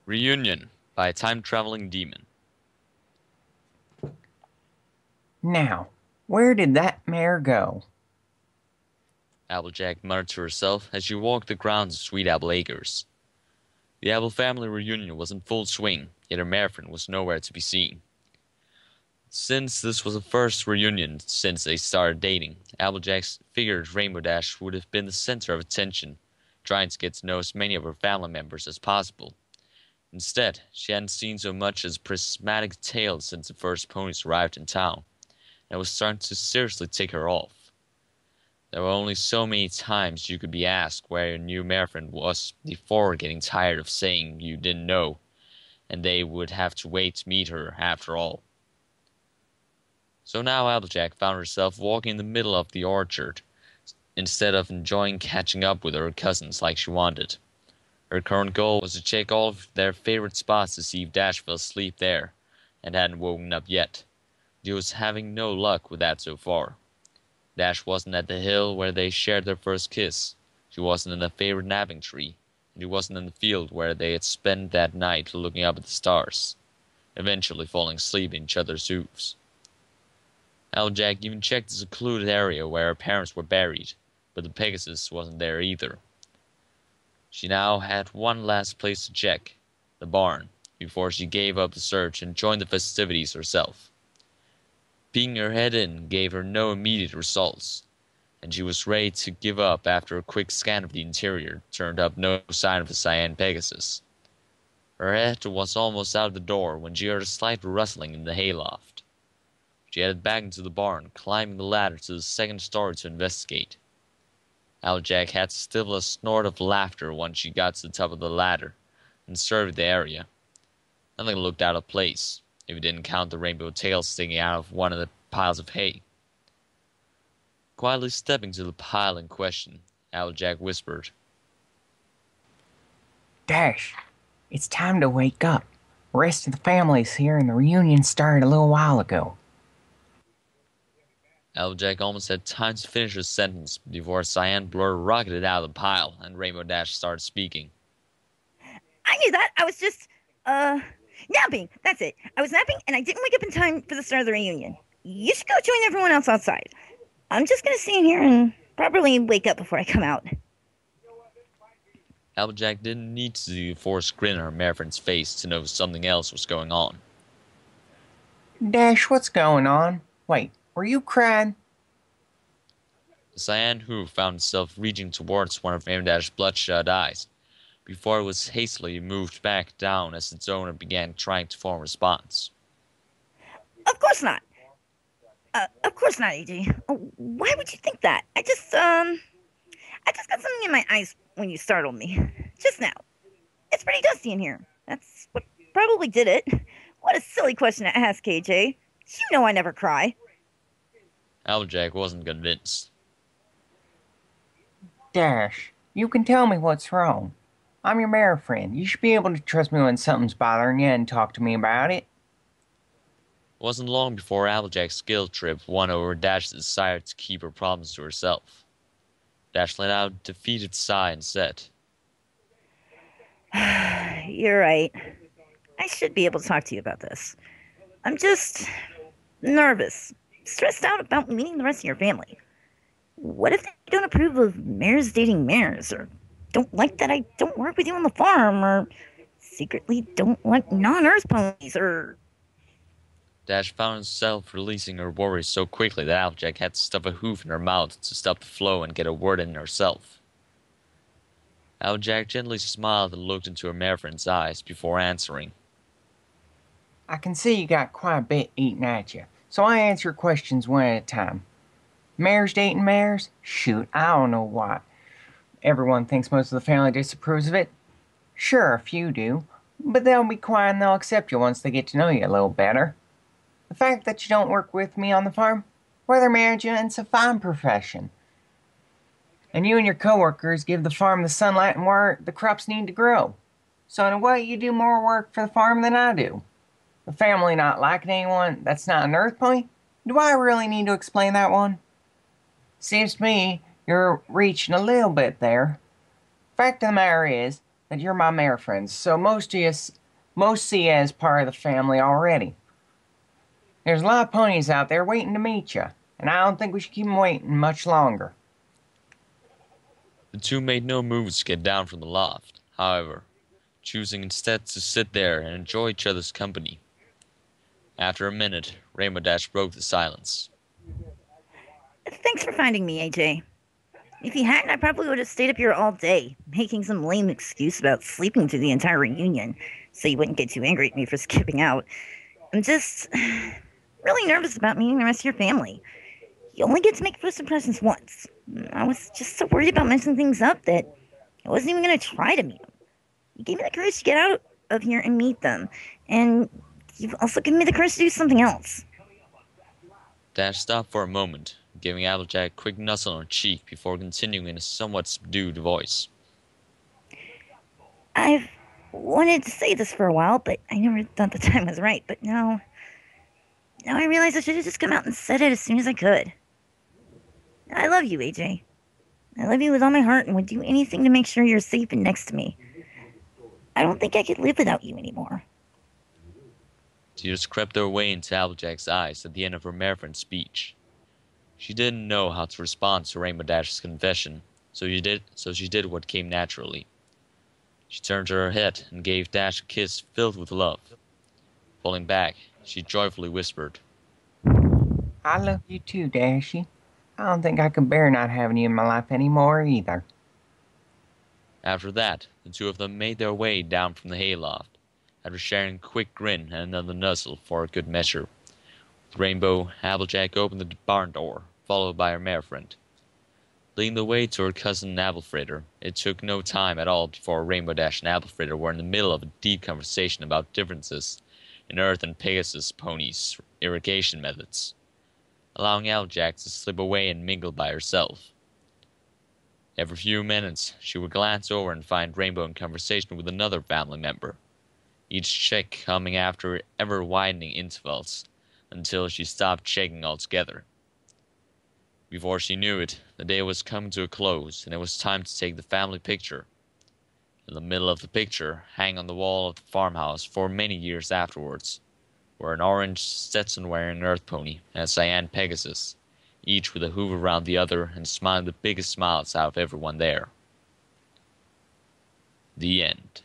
Reunion by TimeTravlnDEMON. Now, where did that mare go? Applejack muttered to herself as she walked the grounds of Sweet Apple Acres. The Apple family reunion was in full swing, yet her marefriend was nowhere to be seen. Since this was the first reunion since they started dating, Applejack figured Rainbow Dash would have been the center of attention, trying to get to know as many of her family members as possible. Instead, she hadn't seen so much as a prismatic tail since the first ponies arrived in town, and was starting to seriously tick her off. There were only so many times you could be asked where your new marefriend was before getting tired of saying you didn't know, and they would have to wait to meet her after all. So now Applejack found herself walking in the middle of the orchard, instead of enjoying catching up with her cousins like she wanted. Her current goal was to check all of their favorite spots to see if Dash fell asleep there, and hadn't woken up yet. She was having no luck with that so far. Dash wasn't at the hill where they shared their first kiss. She wasn't in the favorite napping tree, and she wasn't in the field where they had spent that night looking up at the stars, eventually falling asleep in each other's hooves. Applejack even checked the secluded area where her parents were buried, but the Pegasus wasn't there either. She now had one last place to check, the barn, before she gave up the search and joined the festivities herself. Peeking her head in gave her no immediate results, and she was ready to give up after a quick scan of the interior turned up no sign of a cyan Pegasus. Her head was almost out of the door when she heard a slight rustling in the hayloft. She headed back into the barn, climbing the ladder to the second story to investigate. Applejack had to stifle a snort of laughter once she got to the top of the ladder and surveyed the area. Nothing looked out of place, if you didn't count the rainbow tail sticking out of one of the piles of hay. Quietly stepping to the pile in question, Applejack whispered, Dash, it's time to wake up. The rest of the family's here and the reunion started a little while ago. Applejack almost had time to finish his sentence before a cyan blur rocketed out of the pile and Rainbow Dash started speaking. I knew that. I was just, napping. That's it. I was napping and I didn't wake up in time for the start of the reunion. You should go join everyone else outside. I'm just gonna stay in here and properly wake up before I come out. Applejack didn't need to see the forced grin on her marefriend's face to know something else was going on. Dash, what's going on? Wait, were you crying? The cyan hoof found itself reaching towards one of Rainbow Dash's bloodshot eyes, before it was hastily moved back down as its owner began trying to form a response. Of course not. Of course not, AJ. Why would you think that? I just got something in my eyes when you startled me. Just now. It's pretty dusty in here. That's what probably did it. What a silly question to ask, KJ. You know I never cry. Applejack wasn't convinced. Dash, you can tell me what's wrong. I'm your marefriend. You should be able to trust me when something's bothering you and talk to me about it. It wasn't long before Applejack's skill trip won over Dash's desire to keep her problems to herself. Dash let out a defeated sigh and said, You're right. I should be able to talk to you about this. I'm just nervous, stressed out about meeting the rest of your family. What if they don't approve of mares dating mares, or don't like that I don't work with you on the farm, or secretly don't like non-Earth ponies, or... Dash found herself releasing her worries so quickly that Applejack had to stuff a hoof in her mouth to stop the flow and get a word in herself. Applejack gently smiled and looked into her marefriend's eyes before answering. I can see you got quite a bit eating at you, so I answer your questions one at a time. Mares dating mares? Shoot, I don't know why. Everyone thinks most of the family disapproves of it. Sure, a few do, but they'll be quiet and they'll accept you once they get to know you a little better. The fact that you don't work with me on the farm, whether management's a fine profession. And you and your coworkers give the farm the sunlight and where the crops need to grow. So in a way, you do more work for the farm than I do. The family not liking anyone that's not an Earth pony? Do I really need to explain that one? Seems to me you're reaching a little bit there. Fact of the matter is, that you're my mare friends, so most see you as part of the family already. There's a lot of ponies out there waiting to meet you, and I don't think we should keep them waiting much longer. The two made no moves to get down from the loft, however, choosing instead to sit there and enjoy each other's company. After a minute, Rainbow Dash broke the silence. Thanks for finding me, AJ. If you hadn't, I probably would have stayed up here all day, making some lame excuse about sleeping through the entire reunion, so you wouldn't get too angry at me for skipping out. I'm just really nervous about meeting the rest of your family. You only get to make first impressions once. I was just so worried about messing things up that I wasn't even going to try to meet them. You gave me the courage to get out of here and meet them, and you've also given me the courage to do something else. Dash stopped for a moment, giving Applejack a quick nuzzle on her cheek before continuing in a somewhat subdued voice. I've wanted to say this for a while, but I never thought the time was right. But now I realize I should have just come out and said it as soon as I could. I love you, AJ. I love you with all my heart and would do anything to make sure you're safe and next to me. I don't think I could live without you anymore. Tears crept their way into Applejack's eyes at the end of her marefriend's speech. She didn't know how to respond to Rainbow Dash's confession, so she did what came naturally. She turned her head and gave Dash a kiss filled with love. Falling back, she joyfully whispered, I love you too, Dashy. I don't think I can bear not having you in my life anymore either. After that, the two of them made their way down from the hayloft, after sharing a quick grin and another nuzzle for a good measure. With Rainbow, Applejack opened the barn door, followed by her marefriend. Leading the way to her cousin Applefritter, it took no time at all before Rainbow Dash and Applefritter were in the middle of a deep conversation about differences in Earth and Pegasus ponies' irrigation methods, allowing Applejack to slip away and mingle by herself. Every few minutes, she would glance over and find Rainbow in conversation with another family member, each check coming after ever-widening intervals, until she stopped checking altogether. Before she knew it, the day was coming to a close, and it was time to take the family picture. In the middle of the picture, hanging on the wall of the farmhouse for many years afterwards, were an orange Stetson-wearing Earth pony and a cyan Pegasus, each with a hoof around the other and smiling the biggest smiles out of everyone there. The end.